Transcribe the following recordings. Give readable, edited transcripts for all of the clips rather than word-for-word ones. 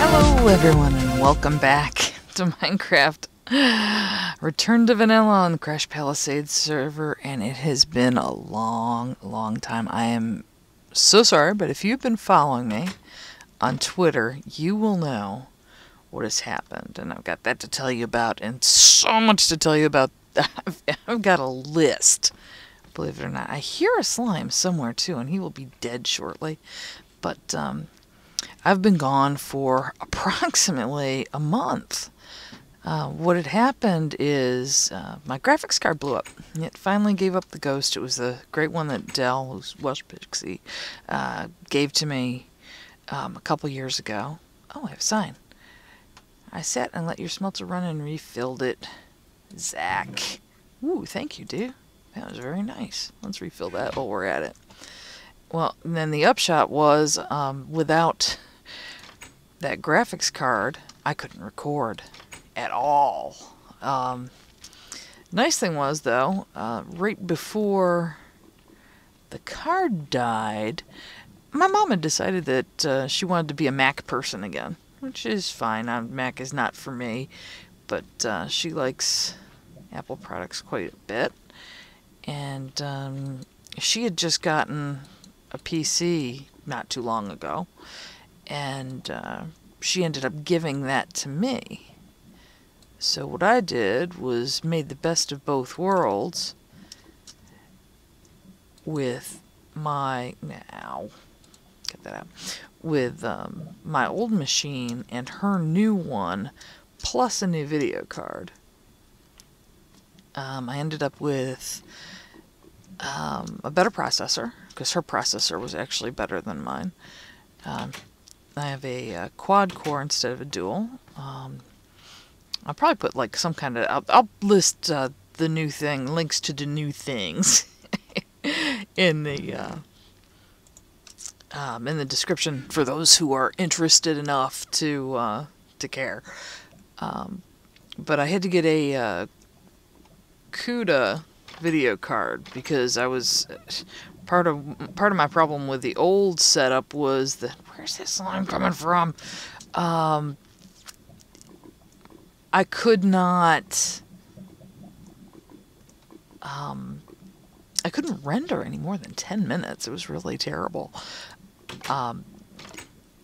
Hello everyone and welcome back to Minecraft Return to Vanilla on the Crash Palisades server, and it has been a long time. I am so sorry, but if you've been following me on Twitter, you will know what has happened, and I've got that to tell you about and so much to tell you about. I've got a list, believe it or not. I hear a slime somewhere too, and he will be dead shortly, but I've been gone for approximately a month. What had happened is my graphics card blew up. It finally gave up the ghost. It was the great one that Dell, who's Welsh Pixie, gave to me a couple years ago. Oh, I have a sign. I sat and let your smelter run and refilled it. Zach. Ooh, thank you, dude. That was very nice. Let's refill that while we're at it. Well, and then the upshot was, without that graphics card, I couldn't record at all. Nice thing was, though, right before the card died, my mom had decided that she wanted to be a Mac person again, which is fine. Mac is not for me, but she likes Apple products quite a bit. And she had just gotten a PC not too long ago, and she ended up giving that to me. So what I did was made the best of both worlds with my my old machine and her new one, plus a new video card. I ended up with a better processor, because her processor was actually better than mine. I have a quad core instead of a dual. I'll probably put like some kind of... I'll list the new thing, links to the new things in the description for those who are interested enough to care. But I had to get a CUDA video card because I was part of my problem with the old setup was that... Where's this slime coming from? I could not... I couldn't render any more than 10 minutes. It was really terrible.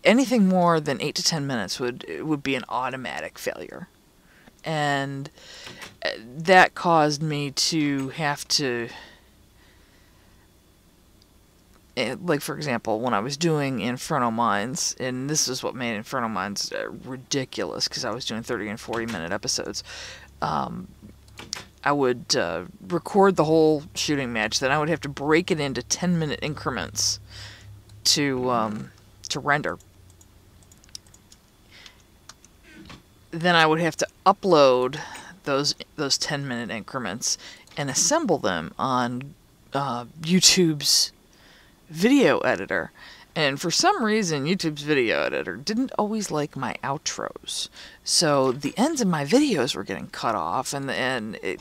Anything more than 8 to 10 minutes would be an automatic failure. And that caused me to have to... Like, for example, when I was doing Inferno Mines, and this is what made Inferno Mines ridiculous, because I was doing 30 and 40-minute episodes, I would record the whole shooting match, then I would have to break it into 10-minute increments to render. Then I would have to upload those 10-minute increments and assemble them on YouTube's video editor. And for some reason, YouTube's video editor didn't always like my outros. So the ends of my videos were getting cut off, and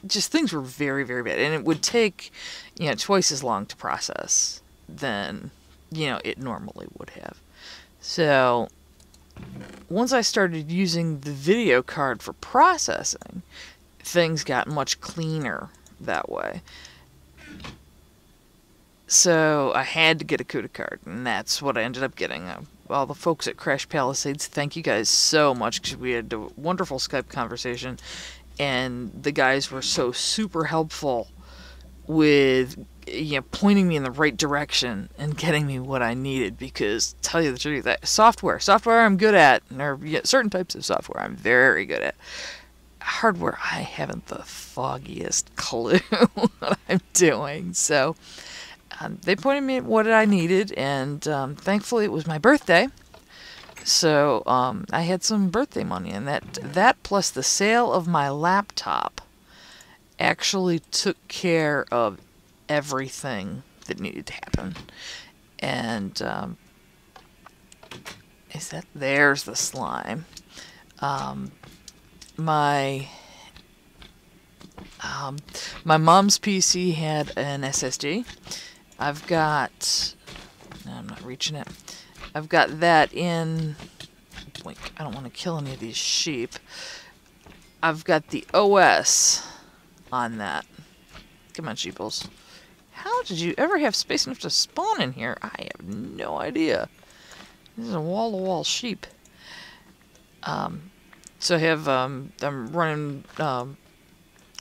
things were very, very bad. And it would take, twice as long to process than, it normally would have. So once I started using the video card for processing, things got much cleaner that way. So I had to get a CUDA card, and that's what I ended up getting. All the folks at Crash Palisades, thank you guys so much, because we had a wonderful Skype conversation, and the guys were so super helpful with pointing me in the right direction and getting me what I needed, because, to tell you the truth, that software I'm good at, or certain types of software I'm very good at. Hardware, I haven't the foggiest clue what I'm doing, so... they pointed me at what I needed, and thankfully it was my birthday, so I had some birthday money, and that plus the sale of my laptop actually took care of everything that needed to happen. And there's the slime. My mom's PC had an SSD. I've got... No, I'm not reaching it. I've got that in... Wink. I don't want to kill any of these sheep. I've got the OS on that. Come on, sheeples. How did you ever have space enough to spawn in here? I have no idea. This is a wall-to-wall sheep. So I have I'm running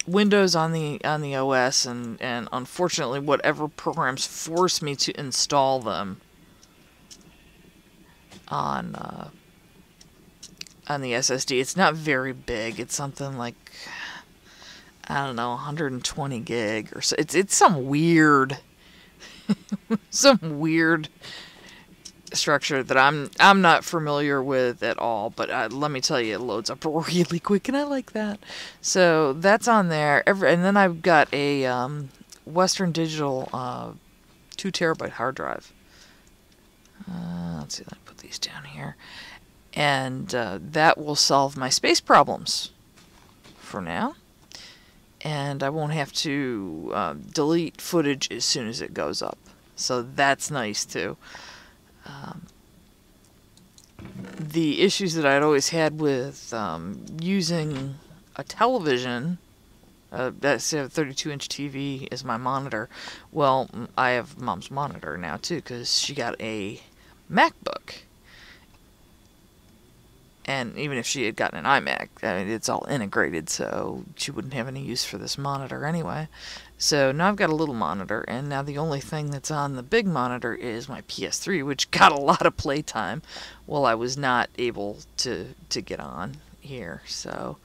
Windows on the OS, and unfortunately, whatever programs force me to install them on the SSD. It's not very big. It's something like, I don't know, 120 gig or so. It's some weird some weird structure that I'm not familiar with at all, but let me tell you, it loads up really quick, and I like that. So that's on there. And then I've got a Western Digital 2 terabyte hard drive. Let's see, let me put these down here, and that will solve my space problems for now. And I won't have to delete footage as soon as it goes up. So that's nice too. The issues that I'd always had with using a television, that's a 32-inch TV as my monitor. Well, I have Mom's monitor now too, because she got a MacBook. And even if she had gotten an iMac, I mean, it's all integrated, so she wouldn't have any use for this monitor anyway. So now I've got a little monitor, and now the only thing that's on the big monitor is my PS3, which got a lot of playtime while I was not able to get on here. So,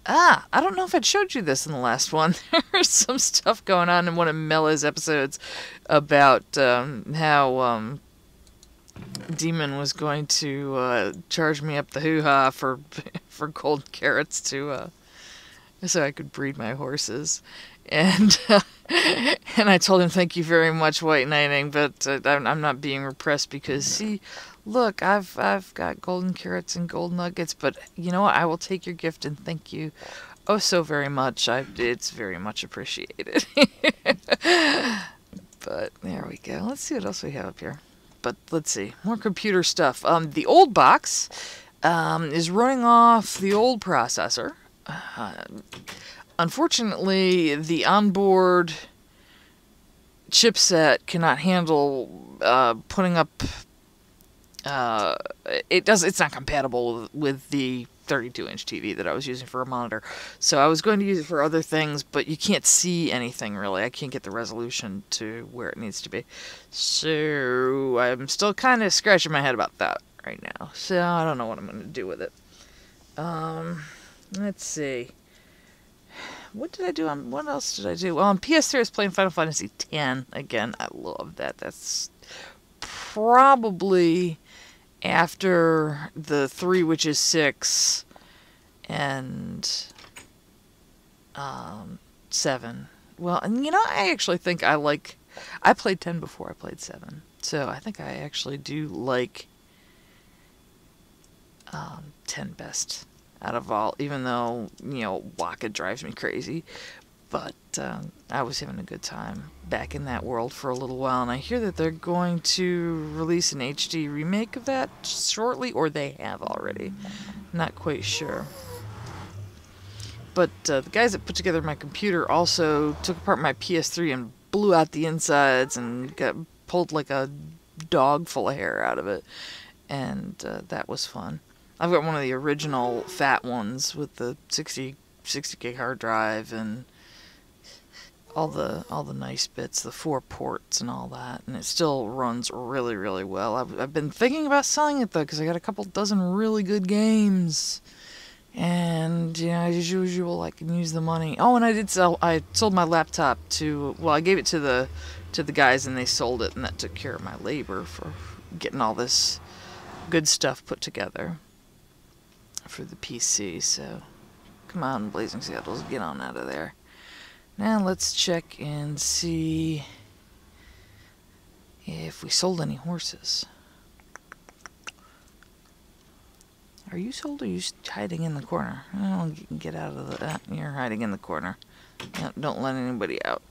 I don't know if I'd showed you this in the last one. There's some stuff going on in one of Mella's episodes about how Demon was going to charge me up the hoo-ha for golden carrots to so I could breed my horses, and and I told him thank you very much, White Knighting, but I'm not being repressed because, see, look, I've got golden carrots and gold nuggets, but you know what? I will take your gift and thank you oh so very much. It's very much appreciated. But there we go. Let's see what else we have up here. But let's see, more computer stuff. The old box is running off the old processor. Unfortunately, the onboard chipset cannot handle putting up. It's not compatible with the 32-inch TV that I was using for a monitor. So I was going to use it for other things, but you can't see anything really. I can't get the resolution to where it needs to be. So I'm still kind of scratching my head about that right now. So I don't know what I'm going to do with it. Let's see. What did I do on, what else did I do? Well, on PS3 I was playing Final Fantasy X. Again, I love that. That's probably after the 3, which is 6, and 7. Well, and you know, I actually think I played 10 before I played 7. So I think I actually do like 10 best out of all, even though, you know, Waka drives me crazy. But I was having a good time back in that world for a little while, and I hear that they're going to release an HD remake of that shortly, or they have already. Not quite sure. But the guys that put together my computer also took apart my PS3 and blew out the insides and pulled like a dog full of hair out of it, and that was fun. I've got one of the original fat ones with the 60 gig hard drive and all the nice bits, the 4 ports and all that, and it still runs really, really well. I've been thinking about selling it though, because I got a couple dozen really good games, and you know, as usual, I can use the money. Oh, and I sold my laptop to, well, I gave it to the guys, and they sold it, and that took care of my labor for getting all this good stuff put together for the PC. So come on, Blazing Saddles, get on out of there. Now let's check and see if we sold any horses. Are you sold, or are you hiding in the corner? Oh, get out of that. You're hiding in the corner. No, don't let anybody out.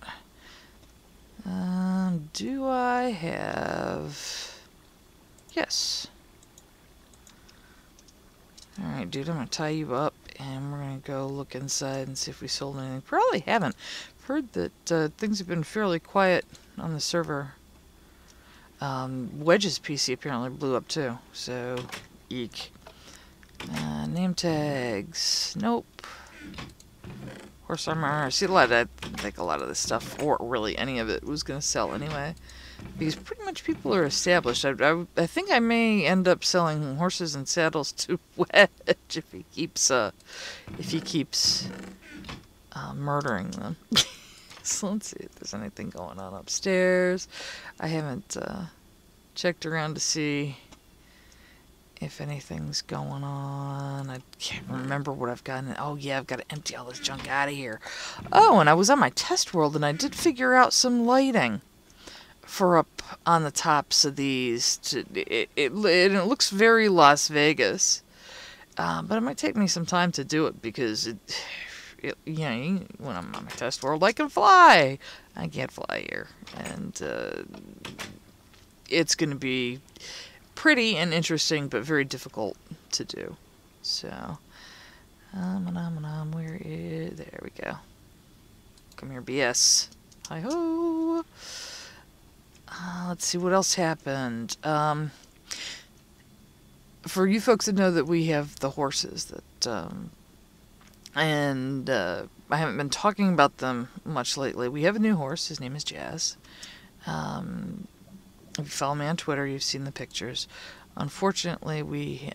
Do I have... Yes. Alright, dude, I'm gonna tie you up, and we're gonna go look inside and see if we sold anything. Probably haven't. I've heard that things have been fairly quiet on the server. Wedge's PC apparently blew up too, so eek. Name tags. Nope. Horse armor. See, I think a lot of this stuff, or really any of it, was gonna sell anyway. Because pretty much people are established. I think I may end up selling horses and saddles to Wedge if he keeps murdering them. So let's see if there's anything going on upstairs. I haven't checked around to see if anything's going on. I can't remember what I've gotten. Oh yeah, I've got to empty all this junk out of here. Oh, and I was on my test world and I did figure out some lighting for up on the tops of these. It looks very Las Vegas, but it might take me some time to do it because when I'm on my test world, I can fly. I can't fly here, and it's going to be pretty and interesting, but very difficult to do. So, where is? There we go. Come here, BS. Hi ho. Let's see what else happened. For you folks that know that we have the horses that, and I haven't been talking about them much lately. We have a new horse. His name is Jazz. If you follow me on Twitter, you've seen the pictures. Unfortunately,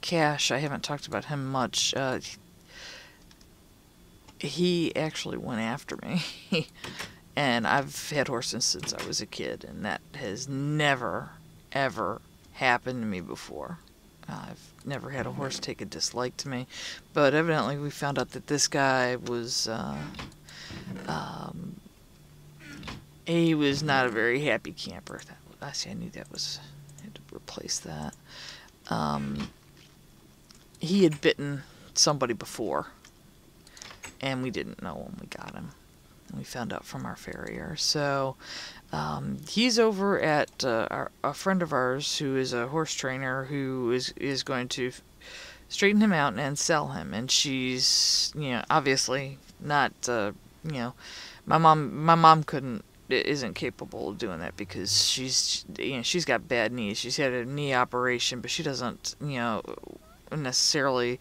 Cash, I haven't talked about him much. He actually went after me. And I've had horses since I was a kid, and that has never, ever happened to me before. I've never had a horse take a dislike to me, but evidently we found out that this guy was, he was not a very happy camper. I knew that was, I had to replace that. He had bitten somebody before, and we didn't know when we got him. We found out from our farrier. So he's over at a friend of ours who is a horse trainer who is going to straighten him out and sell him. And she's, obviously not, my mom isn't capable of doing that because she's got bad knees. She's had a knee operation, but she doesn't, necessarily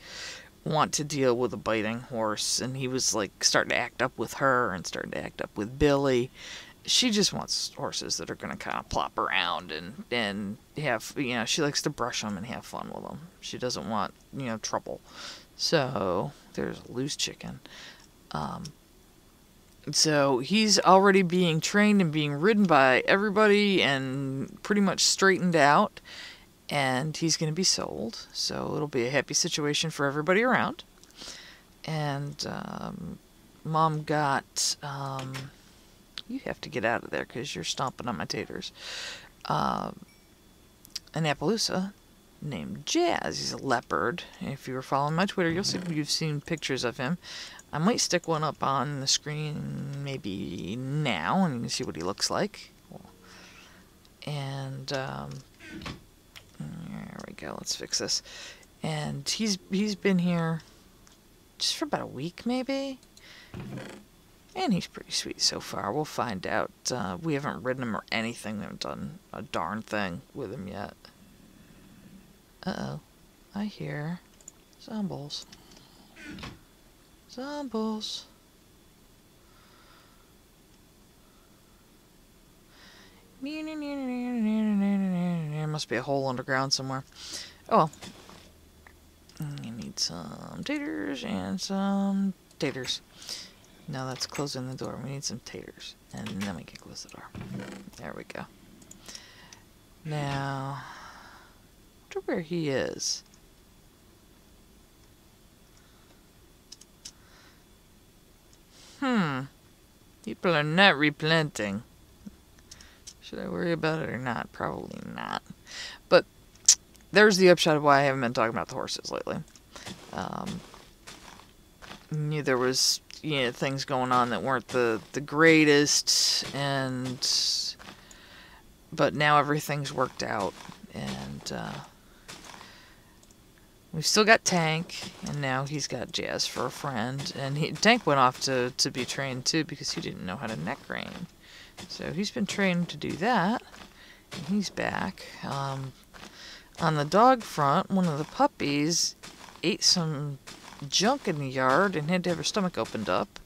want to deal with a biting horse. And he was like starting to act up with her and starting to act up with Billy. She just wants horses that are going to kind of plop around and have, she likes to brush them and have fun with them. She doesn't want, trouble. So there's a loose chicken. So he's already being trained and being ridden by everybody and pretty much straightened out. And he's going to be sold, so it'll be a happy situation for everybody around. And Mom got, you have to get out of there because you're stomping on my taters, an Appaloosa named Jazz. He's a leopard. If you were following my Twitter, you've seen pictures of him. I might stick one up on the screen maybe now, and you can see what he looks like. And there we go. Let's fix this. And he's been here just for about a week, maybe. And he's pretty sweet so far. We'll find out. We haven't ridden him or anything. We haven't done a darn thing with him yet. Uh-oh. I hear zombies. Zombies. There must be a hole underground somewhere. Oh. You need some taters and some taters. No, that's closing the door. We need some taters. And then we can close the door. There we go. Now, I wonder where he is. People are not replanting. Should I worry about it or not? Probably not. But there's the upshot of why I haven't been talking about the horses lately. There was things going on that weren't the greatest, but now everything's worked out, and We've still got Tank, and now he's got Jazz for a friend. And Tank went off to be trained too because he didn't know how to neck rein. So he's been trained to do that, and he's back. On the dog front, one of the puppies ate some junk in the yard and had to have her stomach opened up.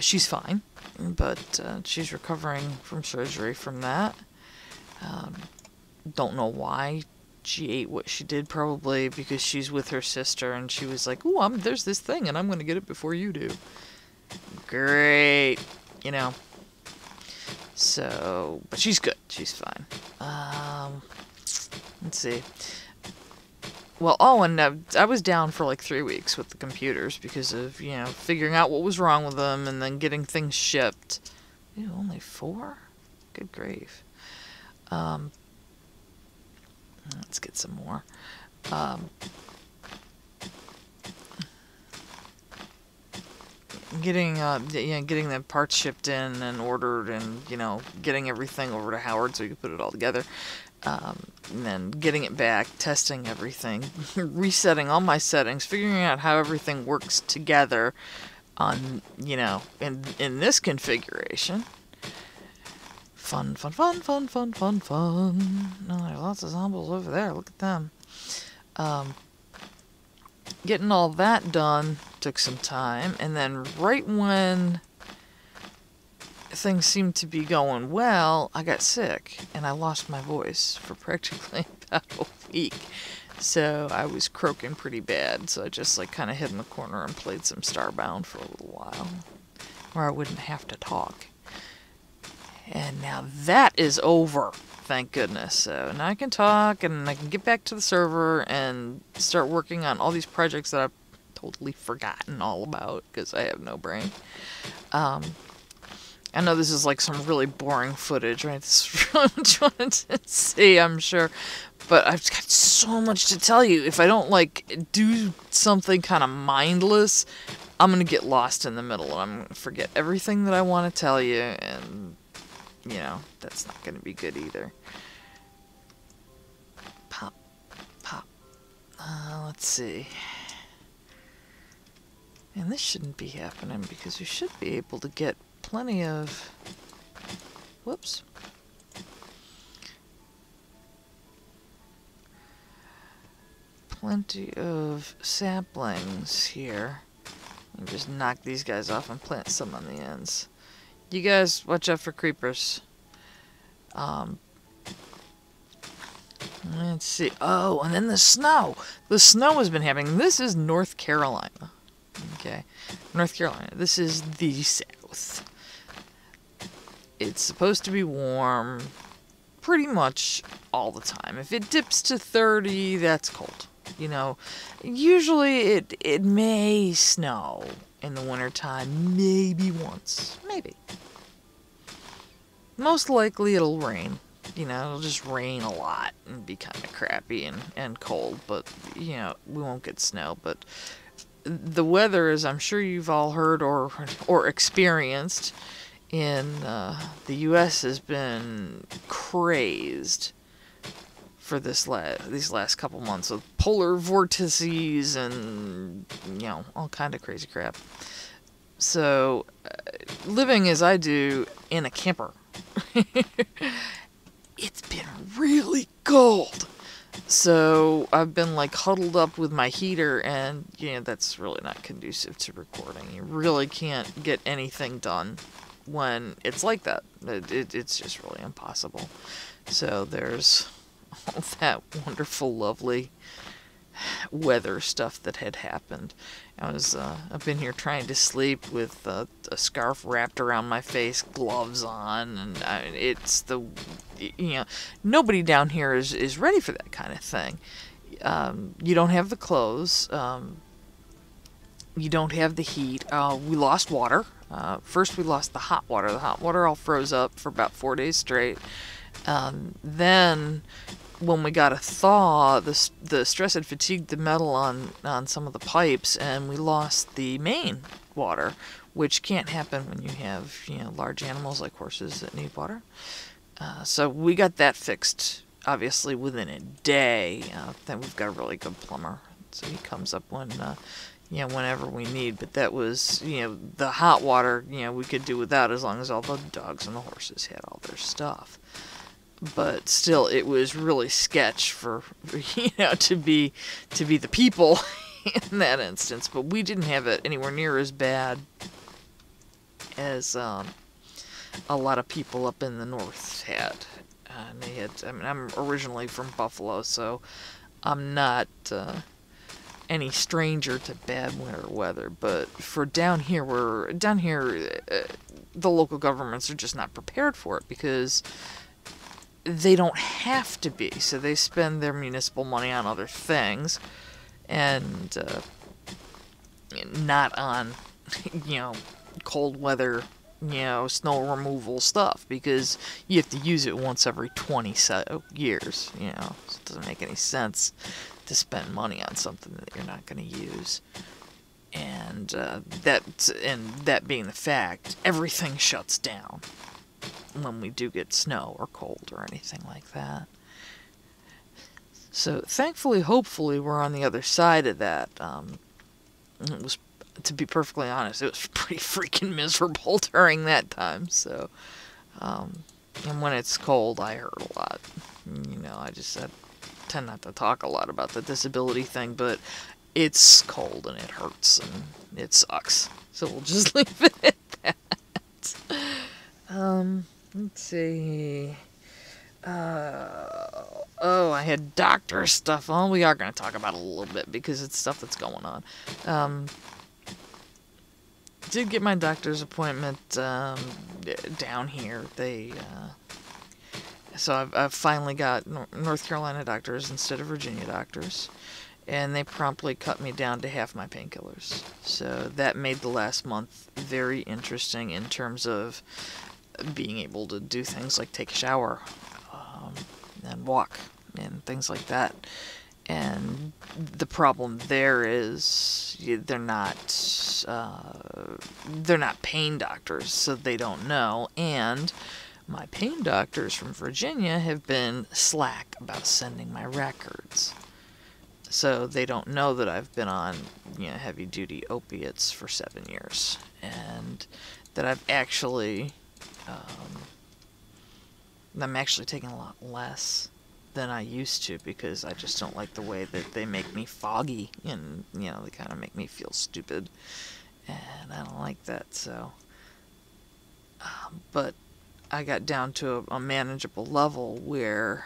She's fine, but she's recovering from surgery from that. Don't know why she ate what she did, probably because she's with her sister and she was like, "Ooh, there's this thing and I'm going to get it before you do." Great, you know. So, but she's good. She's fine. Let's see. Well, and I was down for like 3 weeks with the computers because of, you know, figuring out what was wrong with them and then getting things shipped. Ew, only 4? Good grief. Let's get some more. Getting the parts shipped in and ordered, and getting everything over to Howard so you can put it all together, and then getting it back, testing everything, resetting all my settings, figuring out how everything works together on in this configuration. Fun. Oh, there are lots of zombies over there. Look at them. Getting all that done took some time, and then right when things seemed to be going well, I got sick, and I lost my voice for practically about a week. So I was croaking pretty bad, so I just kind of hid in the corner and played some Starbound for a little while, where I wouldn't have to talk. And now that is over, thank goodness. So now I can talk, and I can get back to the server and start working on all these projects that I've totally forgotten all about because I have no brain. I know this is like some really boring footage, right? This is really what you wanted to see, I'm sure. But I've got so much to tell you. If I don't do something kind of mindless, I'm going to get lost in the middle, and I'm going to forget everything that I want to tell you, and that's not going to be good either. Pop. Let's see. And this shouldn't be happening because we should be able to get plenty of... Whoops. Plenty of saplings here. And just knock these guys off and plant some on the ends. You guys, watch out for creepers. Let's see. Oh, and then the snow. The snow has been happening. This is North Carolina. Okay. North Carolina. This is the South. It's supposed to be warm pretty much all the time. If it dips to 30, that's cold. Usually it may snow in the wintertime, maybe once. Maybe. Most likely it'll rain. It'll just rain a lot and be kind of crappy and cold, but, we won't get snow. But the weather, as I'm sure you've all heard or experienced in the U.S., has been crazed for these last couple months of polar vortices and, all kind of crazy crap. So, living as I do in a camper, it's been really cold. So I've been huddled up with my heater, and that's really not conducive to recording. You really can't get anything done when it's like that. It's just really impossible. So there's all that wonderful, lovely weather stuff that had happened. I've been here trying to sleep with a scarf wrapped around my face, gloves on, and it's nobody down here is ready for that kind of thing. You don't have the clothes. You don't have the heat. We lost water. First we lost the hot water. The hot water all froze up for about 4 days straight. Then when we got a thaw, the stress had fatigued the metal on some of the pipes, and we lost the main water, which can't happen when you have large animals like horses that need water. So we got that fixed, obviously, within a day. Then we've got a really good plumber So he comes up when, you know, whenever we need. But that was, you know, the hot water, you know, we could do without as long as all the dogs and the horses had all their stuff. But still, it was really sketch for, you know, to be the people in that instance. But we didn't have it anywhere near as bad as a lot of people up in the north had. And they had, I mean, I'm originally from Buffalo, so I'm not any stranger to bad winter weather. But for down here, the local governments are just not prepared for it because they don't have to be. So they spend their municipal money on other things and not on, you know, cold weather, you know, snow removal stuff, because you have to use it once every 20 years, you know. So it doesn't make any sense to spend money on something that you're not going to use. And that being the fact, everything shuts down when we do get snow or cold or anything like that. So thankfully, hopefully, we're on the other side of that. It was, to be perfectly honest, it was pretty freaking miserable during that time. So, and when it's cold, I hurt a lot. You know, I tend not to talk a lot about the disability thing, but it's cold and it hurts and it sucks. So we'll just leave it at that. Let's see. Oh, I had doctor stuff. Well, we are going to talk about it a little bit because it's stuff that's going on. Did get my doctor's appointment down here. So I've finally got North Carolina doctors instead of Virginia doctors, and they promptly cut me down to half my painkillers. So that made the last month very interesting in terms of being able to do things like take a shower and walk and things like that. And the problem there is they're not pain doctors, so they don't know. And my pain doctors from Virginia have been slack about sending my records, so they don't know that I've been on, you know, heavy duty opiates for 7 years, and that I'm actually taking a lot less than I used to, because I just don't like the way that they make me foggy, and, you know, they kind of make me feel stupid, and I don't like that. So but I got down to a manageable level where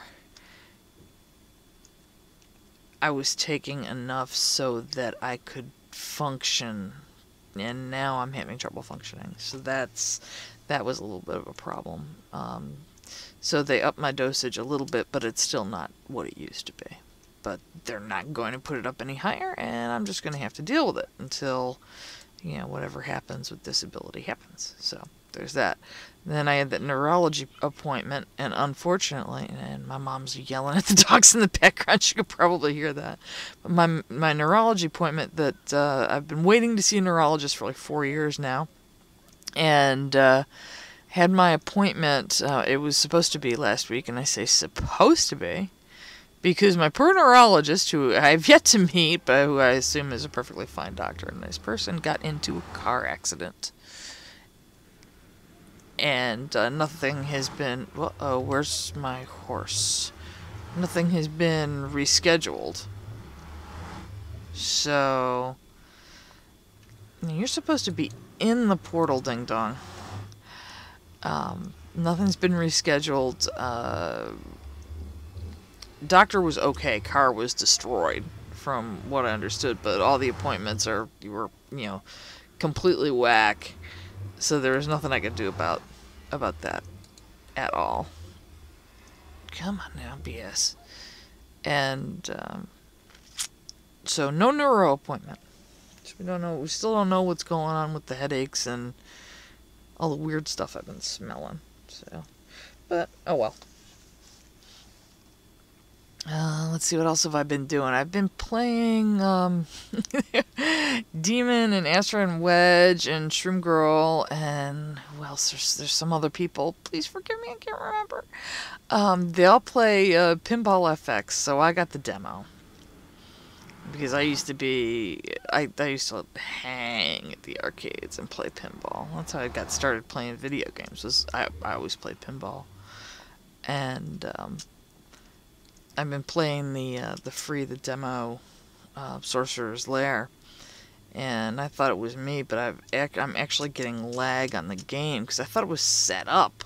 I was taking enough so that I could function, and now I'm having trouble functioning. So that was a little bit of a problem. So they upped my dosage a little bit, but it's still not what it used to be. But they're not going to put it up any higher, and I'm just going to have to deal with it until, you know, whatever happens with disability happens. So there's that. Then I had that neurology appointment, and unfortunately, and my mom's yelling at the dogs in the background, you could probably hear that. But my neurology appointment that I've been waiting to see a neurologist for like 4 years now, and had my appointment, it was supposed to be last week, and I say supposed to be, because my poor neurologist, who I've yet to meet, but who I assume is a perfectly fine doctor and nice person, got into a car accident. And nothing has been, where's my horse? Nothing has been rescheduled. So, you're supposed to be in the portal, ding dong. Nothing's been rescheduled. Doctor was okay. Car was destroyed, from what I understood. But all the appointments were, you know, completely whack. So there was nothing I could do about that at all. Come on now, BS. And so no neuro appointment. So we still don't know what's going on with the headaches and all the weird stuff I've been smelling. So, but oh well. Let's see, what else have I been doing? I've been playing Demon and Astra and Wedge and Shroom Girl, and who else? There's some other people. Please forgive me, I can't remember. They all play Pinball FX, so I got the demo. because I used to hang at the arcades and play pinball. That's how I got started playing video games. I always played pinball, and I've been playing the demo Sorcerer's Lair, and I thought it was me, but I'm actually getting lag on the game because I thought it was set up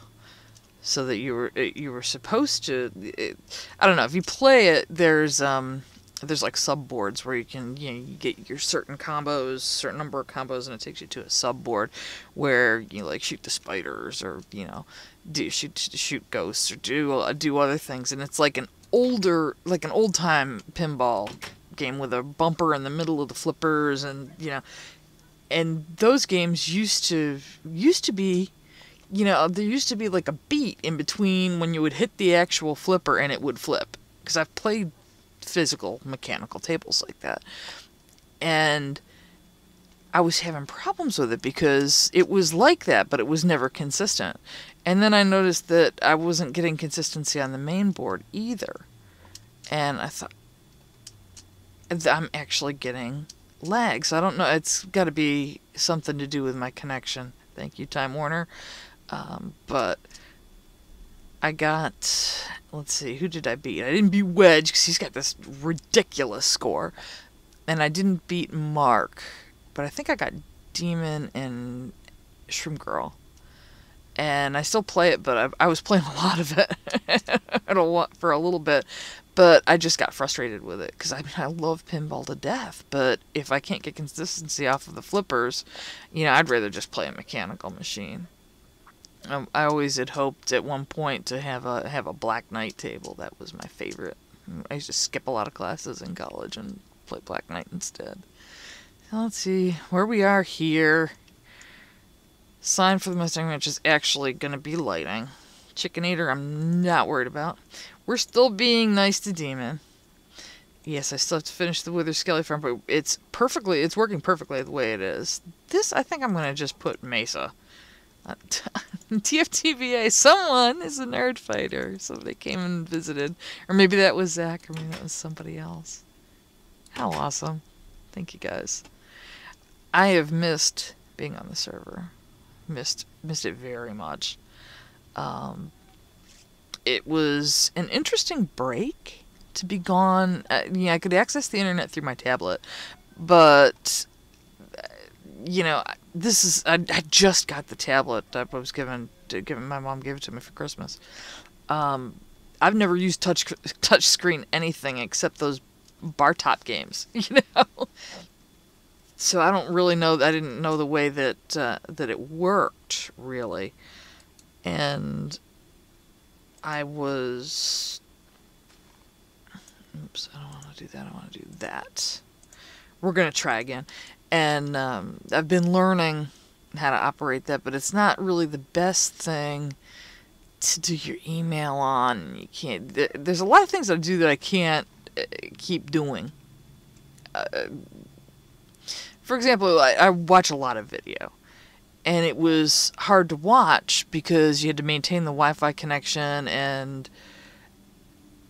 so that you were supposed to. I don't know, if you play it, there's like subboards where you get your certain number of combos, and it takes you to a subboard where you like shoot the spiders, or shoot ghosts, or do other things, and it's like an old time pinball game with a bumper in the middle of the flippers, and and those games used to be, there used to be like a beat in between when you would hit the actual flipper and it would flip, because I've played physical mechanical tables like that, and I was having problems with it because it was like that, but it was never consistent. And then I noticed that I wasn't getting consistency on the main board either, and I thought, I'm actually getting lag. So I don't know, it's got to be something to do with my connection. Thank you, Time Warner. But I got, let's see, who did I beat? I didn't beat Wedge because he's got this ridiculous score, and I didn't beat Mark, but I think I got Demon and Shroom Girl. And I still play it, but I was playing a lot of it for a little bit, but I just got frustrated with it because I love pinball to death, but if I can't get consistency off of the flippers, I'd rather just play a mechanical machine. I always had hoped at one point to have a Black Knight table. That was my favorite. I used to skip a lot of classes in college and play Black Knight instead. So let's see where we are here. Sign for the Mustang match is actually going to be lighting. Chicken Eater, I'm not worried about. We're still being nice to Demon. Yes, I still have to finish the Wither Skelly farm, but it's working perfectly the way it is. This, I think I'm going to just put Mesa. TFTVA, someone is a nerd fighter. Somebody came and visited. Or maybe that was Zach, or maybe that was somebody else. How awesome. Thank you, guys. I have missed being on the server. Missed it very much. It was an interesting break to be gone. I could access the internet through my tablet, but I just got the tablet that I was given. My mom gave it to me for Christmas. I've never used touch screen anything except those bar top games, So I don't really know. I didn't know the way that it worked really, and I was. Oops! I don't want to do that. I want to do that. We're gonna try again, and I've been learning how to operate that, but it's not really the best thing to do your email on. You can't. There's a lot of things I do that I can't keep doing. For example, I watch a lot of video, and it was hard to watch because you had to maintain the Wi-Fi connection and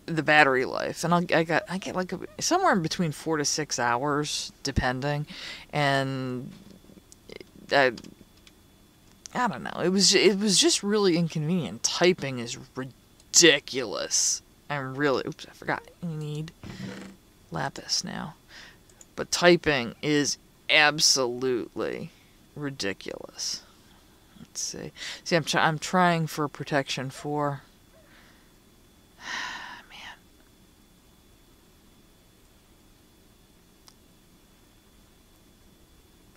the battery life. And I get like somewhere in between 4 to 6 hours, depending. And I don't know. It was just really inconvenient. Typing is ridiculous. Oops, I forgot. You need lapis now. But typing is absolutely ridiculous. Let's see. See, I'm trying for protection for. Man.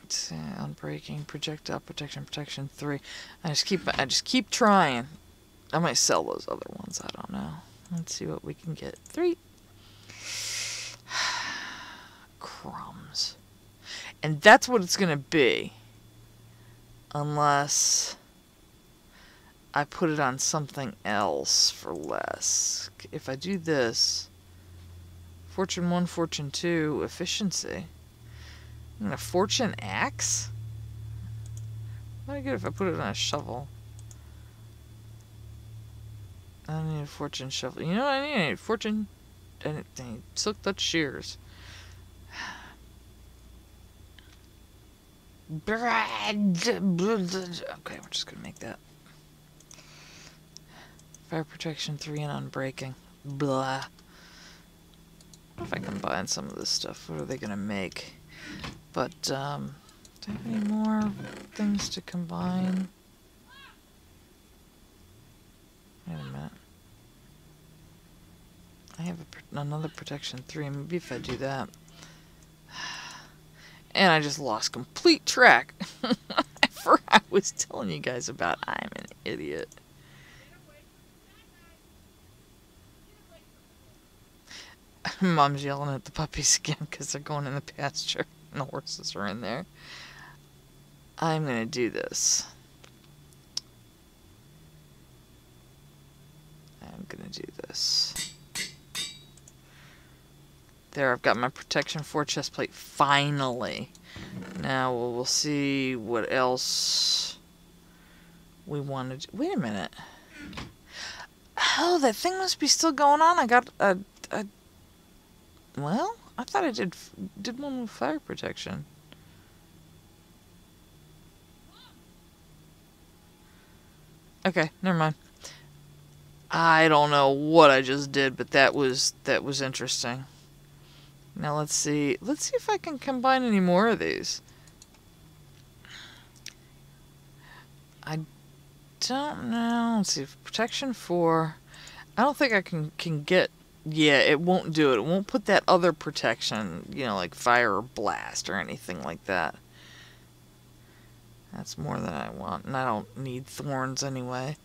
Let's see. Unbreaking, projectile protection 3. I just keep trying. I might sell those other ones. I don't know. Let's see what we can get. 3. Crumbs. And that's what it's going to be. Unless I put it on something else for less. If I do this, Fortune 1, Fortune 2, efficiency. I'm going to Fortune Axe? What do I get if I put it on a shovel? I don't need a Fortune shovel. You know what I need? I need Fortune... I need Silk Touch Shears. Okay, we're just gonna make that. Fire protection 3 and unbreaking. Blah. What if I combine some of this stuff? What are they gonna make? But, do I have any more things to combine? Wait a minute. I have another protection 3. Maybe if I do that. And I just lost complete track. I was telling you guys about. I'm an idiot. Mom's yelling at the puppies again because they're going in the pasture and the horses are in there. I'm going to do this. I'm going to do this. There, I've got my protection 4 chest plate, finally. Now we'll see what else we want to do. Wait a minute. Oh, that thing must be still going on. I got a well, I thought I did one with fire protection. Okay, never mind. I don't know what I just did, but that was interesting. Now let's see if I can combine any more of these. I don't know. Let's see, protection 4. I don't think I can get. Yeah, it won't do it. It won't put that other protection, you know, like fire or blast or anything like that. That's more than I want, and I don't need thorns anyway.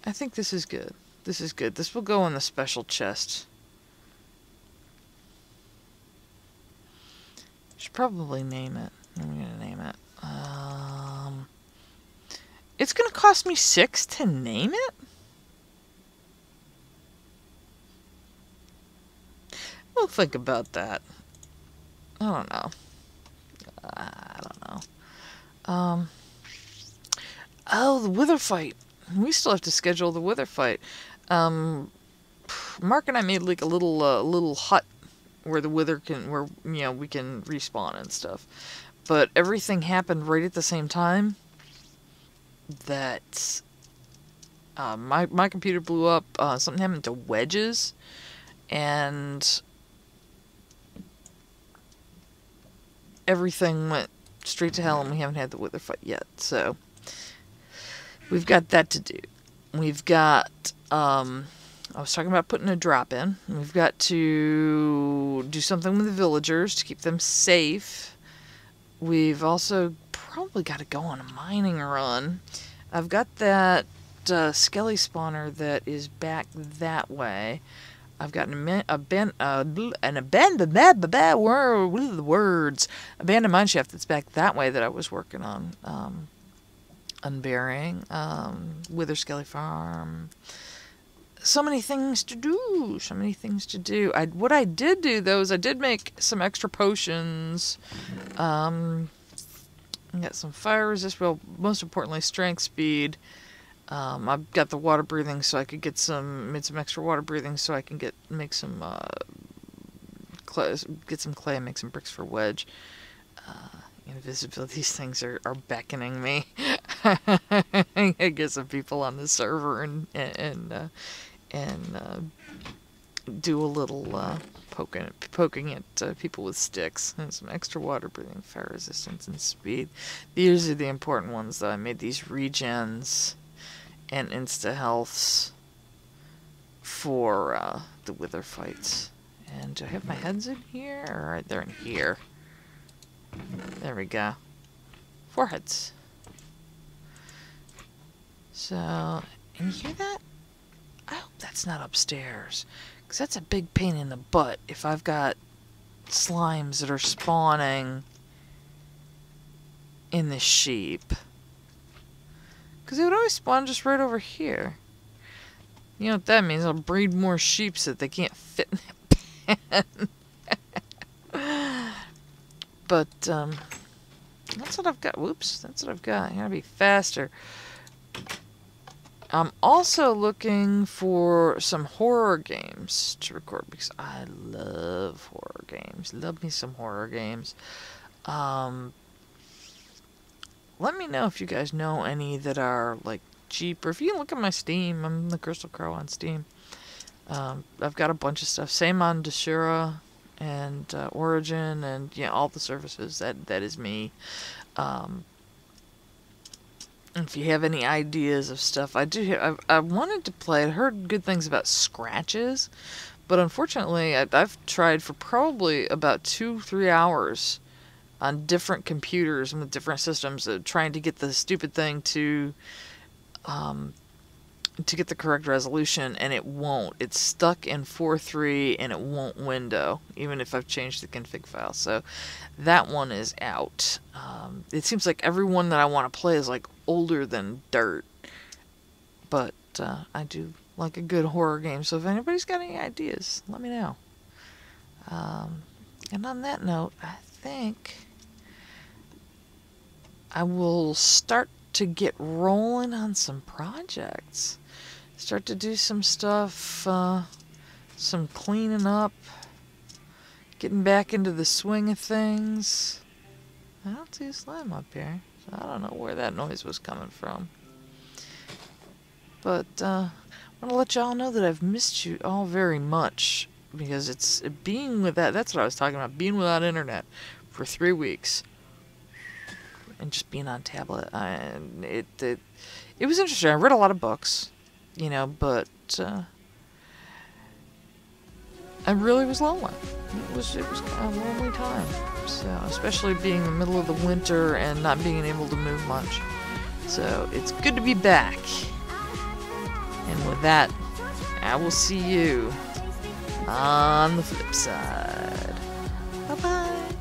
I think this is good. This is good. This will go in the special chest. Should probably name it. I'm gonna name it. It's gonna cost me 6 to name it? We'll think about that. I don't know. Oh, the wither fight. We still have to schedule the wither fight. Mark and I made like a little hut where the wither where we can respawn and stuff. But everything happened right at the same time that my computer blew up. Something happened to wedges, and everything went straight to hell, and we haven't had the wither fight yet. So we've got that to do. We've got I was talking about putting a drop in. We've got to do something with the villagers to keep them safe. We've also probably got to go on a mining run. I've got that skelly spawner that is back that way. I've got an abandoned mine shaft that's back that way that I was working on unburying. Wither Skelly Farm. So many things to do. So many things to do. What I did do though is I did make some extra potions. I got some fire resist. Well, most importantly, strength, speed. I've got the water breathing, so I could made some extra water breathing, so I can make some clay, and make some bricks for wedge. Invisibility, these things are beckoning me. I get some people on the server and do a little poking at people with sticks, and some extra water breathing, fire resistance, and speed. These are the important ones, though. I made these regens and insta healths for the wither fights. And do I have my heads in here? Alright, they're in here. There we go. 4 heads. So, and you hear that? I hope that's not upstairs, because that's a big pain in the butt if I've got slimes that are spawning in the sheep. Because they would always spawn just right over here. You know what that means? I'll breed more sheep so that they can't fit in that pen. But, that's what I've got. Whoops, that's what I've got. I gotta be faster. I'm also looking for some horror games to record, because I love horror games. Love me some horror games. let me know if you guys know any that are like cheap, or if you look at my Steam, I'm the Crystal Crow on Steam. I've got a bunch of stuff. Same on Desura and Origin, and yeah, all the services. That is me. If you have any ideas of stuff, I wanted to play. I heard good things about Scratches, but unfortunately, I've tried for probably about 2-3 hours on different computers and with different systems, trying to get the stupid thing to get the correct resolution, and it won't. It's stuck in 4.3 and it won't window, even if I've changed the config file. So that one is out. It seems like every one that I want to play is like older than dirt. But I do like a good horror game, so if anybody's got any ideas, let me know. And on that note, I think I will start to get rolling on some projects. Start to do some stuff, some cleaning up, getting back into the swing of things. I don't see a slime up here, so I don't know where that noise was coming from. But I want to let y'all know that I've missed you all very much, because it's being without, that's what I was talking about, being without internet for 3 weeks. And just being on tablet, it was interesting. I read a lot of books, you know, but I really was lonely. It was kind of a lonely time. So, especially being in the middle of the winter and not being able to move much. So it's good to be back. And with that, I will see you on the flip side. Bye bye.